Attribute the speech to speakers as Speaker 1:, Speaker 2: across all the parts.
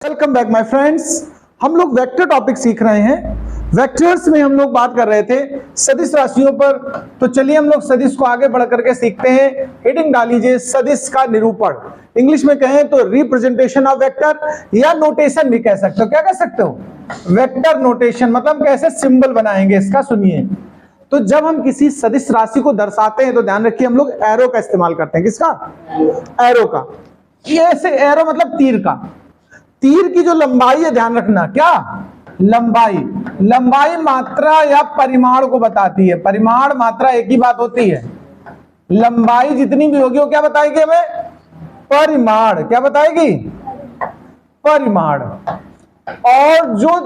Speaker 1: Welcome back my friends. हम लोग vector topic सीख रहे हैं। वेक्टर्स में हम लोग बात कर रहे थे सदिश राशियों पर। तो चलिए हम लोग सदिश को आगे बढ़ करके सीखते हैं। हेडिंग डालीजिए सदिश का निरूपण। इंग्लिश में कहें तो रिप्रेजेंटेशन ऑफ वेक्टर या नोटेशन भी कह सकते हो। क्या कह सकते हो? वेक्टर नोटेशन मतलब कैसे सिंबल बनाएंगे इसका। सुनिए, तो जब हम किसी सदिश राशि को दर्शाते हैं तो ध्यान रखिए हम लोग एरो का इस्तेमाल करते हैं। किसका? एरो का। ये ऐसे एरो मतलब तीर का। तीर की जो लंबाई है, ध्यान रखना, क्या लंबाई मात्रा या परिमाण को बताती है। परिमाण मात्रा एक ही बात होती है। लंबाई जितनी भी होगी वो क्या बताएगी हमें? परिमाण। क्या बताएगी? परिमाण। और जो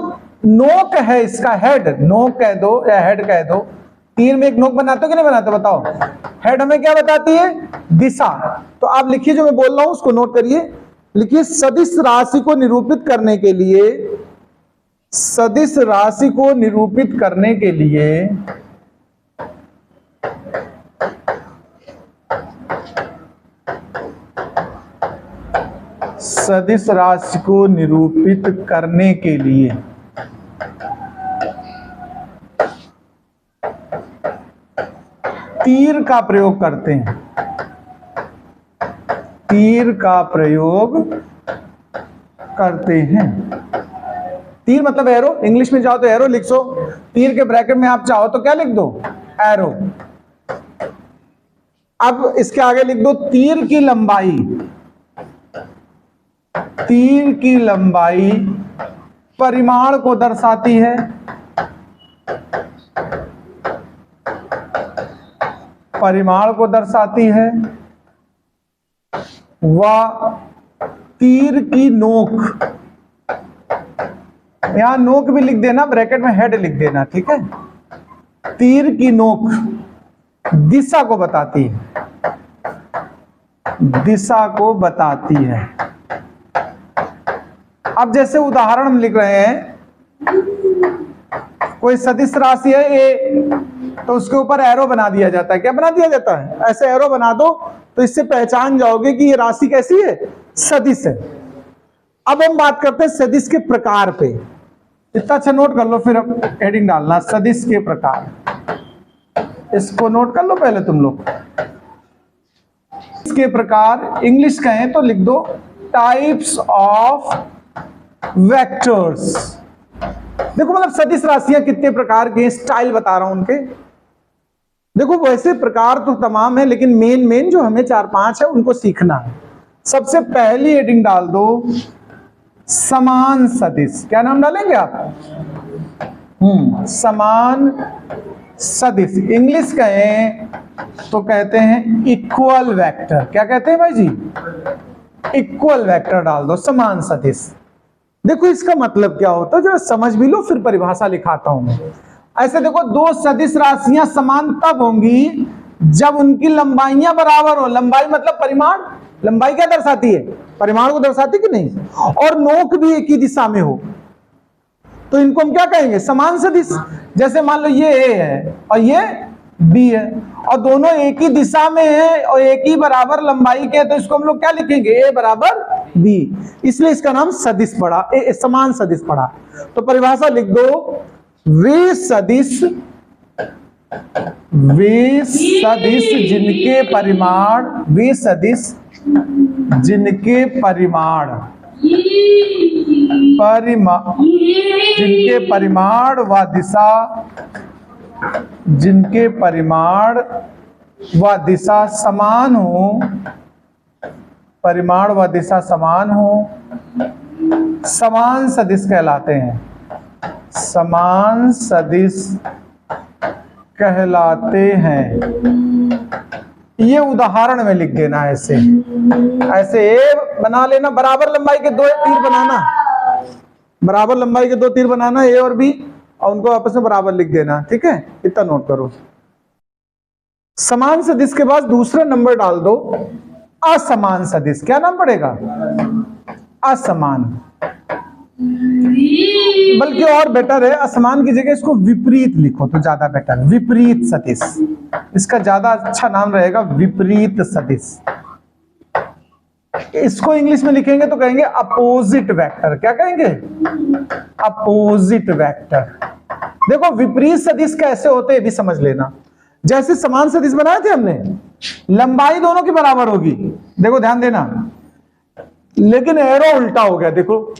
Speaker 1: नोक है इसका, हेड, नोक कह दो या हेड कह दो। तीर में एक नोक बनाते हो कि नहीं बनाते? बताओ। हेड हमें क्या बताती है? दिशा। तो आप लिखिए, जो मैं बोल रहा हूं उसको नोट करिए। लिखिए, सदिश राशि को निरूपित करने के लिए, सदिश राशि को निरूपित करने के लिए सदिश राशि को निरूपित करने के लिए तीर का प्रयोग करते हैं। तीर का प्रयोग करते हैं। तीर मतलब एरो। इंग्लिश में चाहो तो एरो लिख दो। तीर के ब्रैकेट में आप चाहो तो क्या लिख दो? एरो। अब इसके आगे लिख दो तीर की लंबाई। तीर की लंबाई परिमाण को दर्शाती है। परिमाण को दर्शाती है। व तीर की नोक, यहां नोक भी लिख देना, ब्रैकेट में हेड लिख देना, ठीक है। तीर की नोक दिशा को बताती है। दिशा को बताती है। अब जैसे उदाहरण हम लिख रहे हैं, कोई सदिश राशि है ए, तो उसके ऊपर एरो बना दिया जाता है। क्या बना दिया जाता है? ऐसे एरो बना दो तो इससे पहचान जाओगे कि ये राशि कैसी है? सदिश है। अब हम बात करते हैं सदिश के प्रकार पे। इतना अच्छा नोट कर लो, फिर हेडिंग डालना सदिश के प्रकार। इसको नोट कर लो पहले तुम लोग। इसके प्रकार इंग्लिश कहें तो लिख दो टाइप्स ऑफ वेक्टर्स। देखो मतलब सदिश राशियां कितने प्रकार के, स्टाइल बता रहा हूं उनके। देखो वैसे प्रकार तो तमाम है, लेकिन मेन जो हमें 4-5 है उनको सीखना है। सबसे पहली हेडिंग डाल दो समान सदिश। क्या नाम डालेंगे आप? समान सदिश। इंग्लिश कहें तो कहते हैं इक्वल वेक्टर। क्या कहते हैं भाई जी? इक्वल वेक्टर डाल दो, समान सदिश। देखो इसका मतलब क्या होता है, जरा समझ भी लो, फिर परिभाषा लिखाता हूं मैं। ऐसे देखो, दो सदिश राशियां समान तब होंगी जब उनकी लंबाइयां बराबर हो। लंबाई मतलब परिमाण। लंबाई क्या दर्शाती है? परिमाण को दर्शाती कि नहीं? और नोक भी एक ही दिशा में हो, तो इनको हम क्या कहेंगे? समान सदिश। जैसे मान लो ये ए है और ये बी है, और दोनों एक ही दिशा में है और एक ही बराबर लंबाई के, तो इसको हम लोग क्या लिखेंगे? ए बराबर बी। इसलिए इसका नाम सदिश पड़ा, समान सदिश पड़ा। तो परिभाषा लिख दो, वे सदिश जिनके परिमाण, वे सदिश जिनके परिमाण जिनके परिमाण व दिशा, जिनके परिमाण व दिशा समान हो, परिमाण व दिशा समान हो, समान सदिश कहलाते हैं। समान सदिश कहलाते हैं। ये उदाहरण में लिख देना। ऐसे ए बना लेना, बराबर लंबाई के दो तीर बनाना, बराबर लंबाई के दो तीर बनाना, ए और बी, और उनको आपस में बराबर लिख देना, ठीक है। इतना नोट करो। समान सदिश के बाद दूसरा नंबर डाल दो असमान सदिश। क्या नाम पड़ेगा? असमान। बल्कि और बेटर है, असमान की जगह इसको विपरीत लिखो तो ज्यादा बेटर। विपरीत सदिश, इसका ज्यादा अच्छा नाम रहेगा, विपरीत सदिश। इसको इंग्लिश में लिखेंगे तो कहेंगे अपोजिट वेक्टर। क्या कहेंगे? Opposite vector. देखो विपरीत सदिश कैसे होते हैं भी समझ लेना। जैसे समान सदिश बनाए थे हमने, लंबाई दोनों की बराबर होगी, देखो ध्यान देना, लेकिन एरो उल्टा हो गया। देखो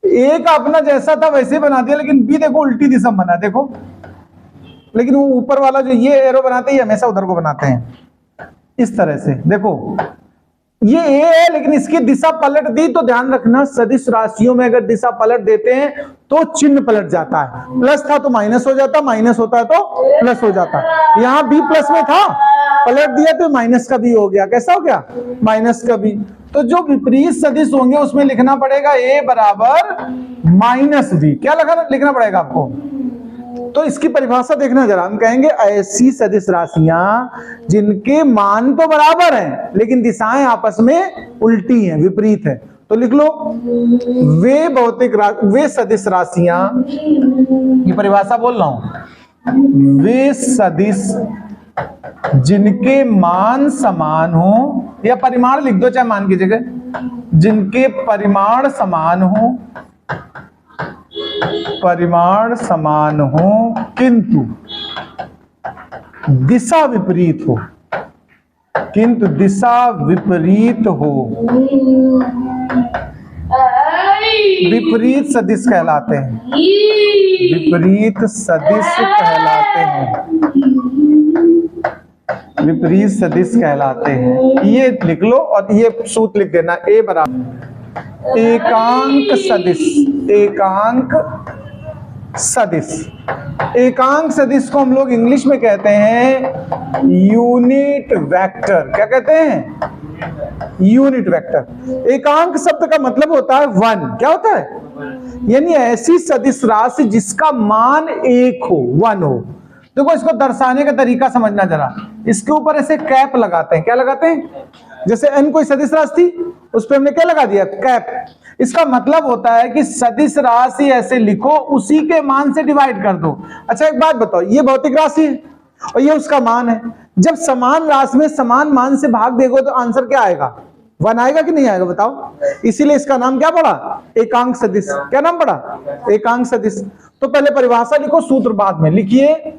Speaker 1: एक अपना जैसा था वैसे बना दिया, लेकिन बी देखो उल्टी दिशा में बना, देखो। लेकिन वो ऊपर वाला जो ये एरो बनाते हैं हमेशा उधर को बनाते हैं इस तरह से। देखो ये ए है, लेकिन इसकी दिशा पलट दी तो ध्यान रखना, सदिश राशियों में अगर दिशा पलट देते हैं तो चिन्ह पलट जाता है। प्लस था तो माइनस हो जाता, माइनस होता है तो प्लस हो जाता। यहां बी प्लस में था, पलट दिया तो माइनस का बी हो गया। कैसा हो गया? माइनस का बी। तो जो विपरीत सदिश होंगे उसमें लिखना पड़ेगा ए बराबर माइनस बी। क्या लिखना पड़ेगा आपको? तो इसकी परिभाषा देखना जरा। हम कहेंगे ऐसी सदिश राशियां जिनके मान तो बराबर हैं लेकिन दिशाएं आपस में उल्टी हैं, विपरीत है। तो लिख लो वे सदिश राशियां, ये परिभाषा बोल रहा हूं, वे सदिश जिनके मान समान हो, या परिमाण लिख दो चाहे मान की जगह, जिनके परिमाण समान हो, परिमाण समान हो किंतु दिशा विपरीत हो, किंतु दिशा विपरीत हो, विपरीत सदिश कहलाते हैं। विपरीत सदिश कहलाते हैं। विपरीत सदिश कहलाते हैं। ये लिख लो और ये सूत्र लिख देना, ए बराबर एकांक सदिश। एकांक सदिश। एकांक सदिश को हम लोग इंग्लिश में कहते हैं यूनिट वेक्टर। क्या कहते हैं? Unit vector. एकांक शब्द का मतलब होता है वन। क्या होता है? यानी ऐसी सदिश राशि जिसका मान एक हो, वन हो। देखो इसको दर्शाने का तरीका समझना जरा। इसके ऊपर ऐसे कैप लगाते हैं। क्या लगाते हैं? जैसे n कोई सदिश राशि थी, उस पर हमने क्या लगा दिया? कैप। इसका मतलब होता है कि सदिश राशि ऐसे लिखो, उसी के मान से डिवाइड कर दो। अच्छा एक बात बताओ, ये भौतिक राशि है और ये उसका मान है। जब समान राशि में समान मान से भाग देगो तो आंसर क्या आएगा? वन आएगा कि नहीं आएगा? बताओ। इसीलिए इसका नाम क्या पड़ा? एकांक सदिश। क्या नाम पड़ा? एकांक सदिश। तो पहले परिभाषा लिखो, सूत्र बाद में लिखिए।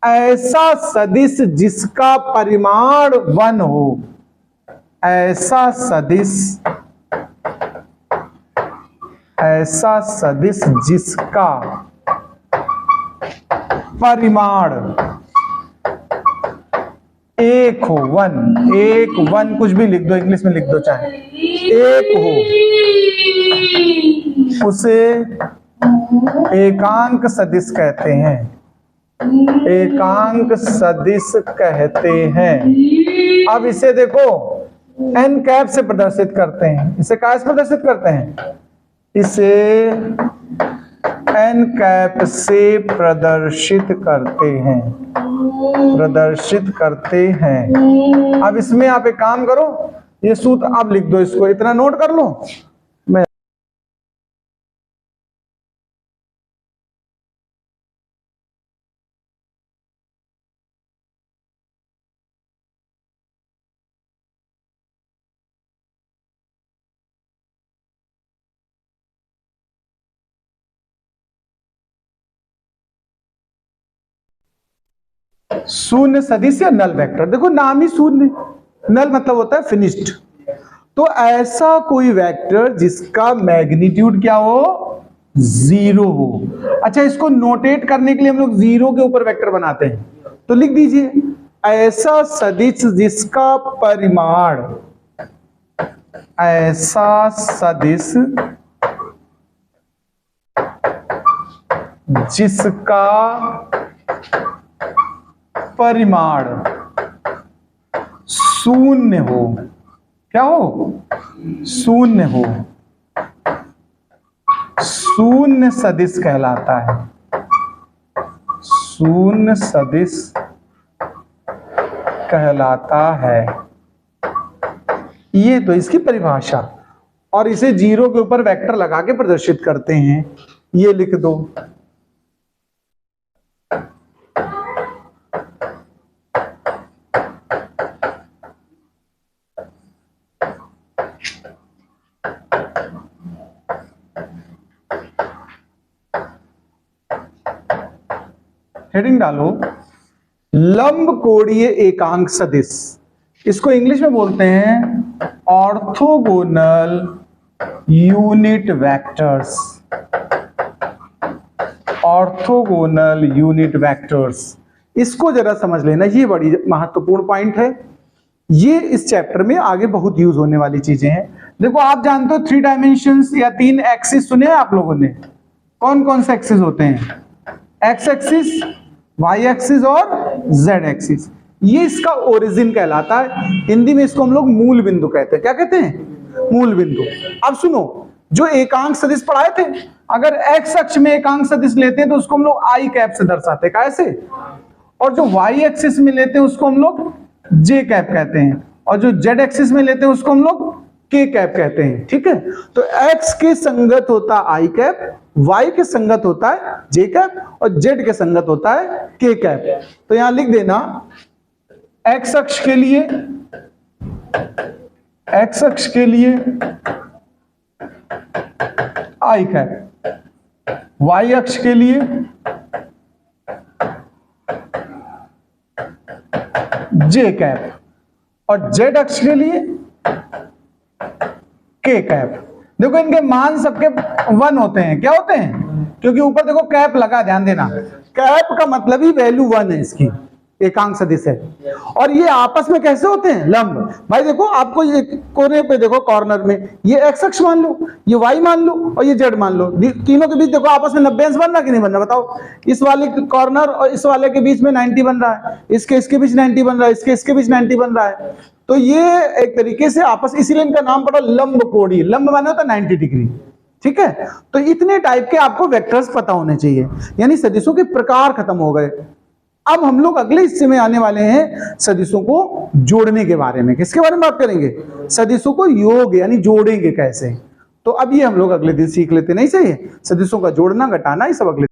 Speaker 1: ऐसा सदिश जिसका परिमाण वन हो, ऐसा सदिश, ऐसा सदिश जिसका परिमाण एक हो, वन, एक, वन कुछ भी लिख दो, इंग्लिश में लिख दो चाहे, एक हो, उसे एकांक सदिश कहते हैं। एकांक सदिश कहते हैं। अब इसे देखो एन कैप से प्रदर्शित करते हैं। इसे क्या से प्रदर्शित करते हैं? इसे एन कैप से प्रदर्शित करते हैं। प्रदर्शित करते हैं। अब इसमें आप एक काम करो, ये सूत्र आप लिख दो, इसको इतना नोट कर लो। मैं शून्य सदिश या नल वेक्टर। देखो नाम ही शून्य, नल मतलब होता है फिनिश्ड। तो ऐसा कोई वेक्टर जिसका मैग्नीट्यूड क्या हो? जीरो हो। अच्छा इसको नोटेट करने के लिए हम लोग जीरो के ऊपर वेक्टर बनाते हैं, तो लिख दीजिए ऐसा सदिश जिसका परिमाण, ऐसा सदिश जिसका परिमाण शून्य हो। क्या हो? शून्य हो। शून्य सदिश कहलाता है। शून्य सदिश कहलाता है। ये तो इसकी परिभाषा। और इसे जीरो के ऊपर वेक्टर लगा के प्रदर्शित करते हैं। ये लिख दो। हेडिंग डालो लंब कोणीय एकांक सदिश। इसको इंग्लिश में बोलते हैं orthogonal unit vectors. Orthogonal unit vectors, इसको जरा समझ लेना, ये बड़ी महत्वपूर्ण पॉइंट है। ये इस चैप्टर में आगे बहुत यूज होने वाली चीजें हैं। देखो आप जानते हो 3 डायमेंशंस या 3 एक्सिस सुने हैं आप लोगों ने? कौन कौन से एक्सिस होते हैं? एक्स एक्सिस, वाई एक्सिस और जेड एक्सिस। ये इसका ओरिजिन कहलाता है। हिंदी में इसको हम लोग मूल बिंदु कहते हैं। क्या कहते हैं? मूल बिंदु। अब सुनो, जो एकांक सदिश पढ़ाए थे, अगर एक्स अक्ष में एकांक सदिश लेते हैं तो उसको हम लोग आई कैप से दर्शाते हैं, कैसे? और जो वाई एक्सिस में लेते हैं उसको हम लोग जे कैप कहते हैं, और जो जेड एक्सिस में लेते हैं उसको हम लोग के कैप कहते हैं। ठीक है, तो एक्स के संगत होता है आई कैप, वाई के संगत होता है जे कैप, और जेड के संगत होता है के कैप। तो यहां लिख देना एक्स अक्ष के लिए, एक्स अक्ष के लिए आई कैप, वाई अक्ष के लिए जे कैप, और जेड अक्ष के लिए के कैप। देखो इनके मान सबके 1 होते हैं। क्या होते हैं? क्योंकि ऊपर देखो कैप लगा, ध्यान देना, कैप का मतलब ही वैल्यू 1 है, इसकी एकांक सदिश है। और ये आपस में कैसे होते हैं? लंब। भाई देखो आपको ये कोने पे देखो कॉर्नर में, ये एक्स अक्ष मान लो, ये वाई मान लो और ये जेड मान लो, तीनों के बीच देखो आपस में 90 अंश बन रहा कि नहीं बन रहा? बताओ। इस वाले कॉर्नर और इस वाले के बीच में 90 बन रहा है, इसके बीच 90 बन रहा है, इसके बीच 90 बन रहा है। तो ये एक तरीके से आपस, इसीलिए इनका नाम पड़ा लंब कोणीय। लंब माने होता 90 डिग्री। ठीक है, तो इतने टाइप के आपको वेक्टर्स पता होने चाहिए, यानी सदिशों के प्रकार खत्म हो गए। अब हम लोग अगले हिस्से में आने वाले हैं सदिशों को जोड़ने के बारे में। किसके बारे में बात करेंगे? सदिशों को योग यानी जोड़ेंगे कैसे। तो अब ये हम लोग अगले दिन सीख लेते, नहीं सही है? सदिशों का जोड़ना घटाना ये सब अगले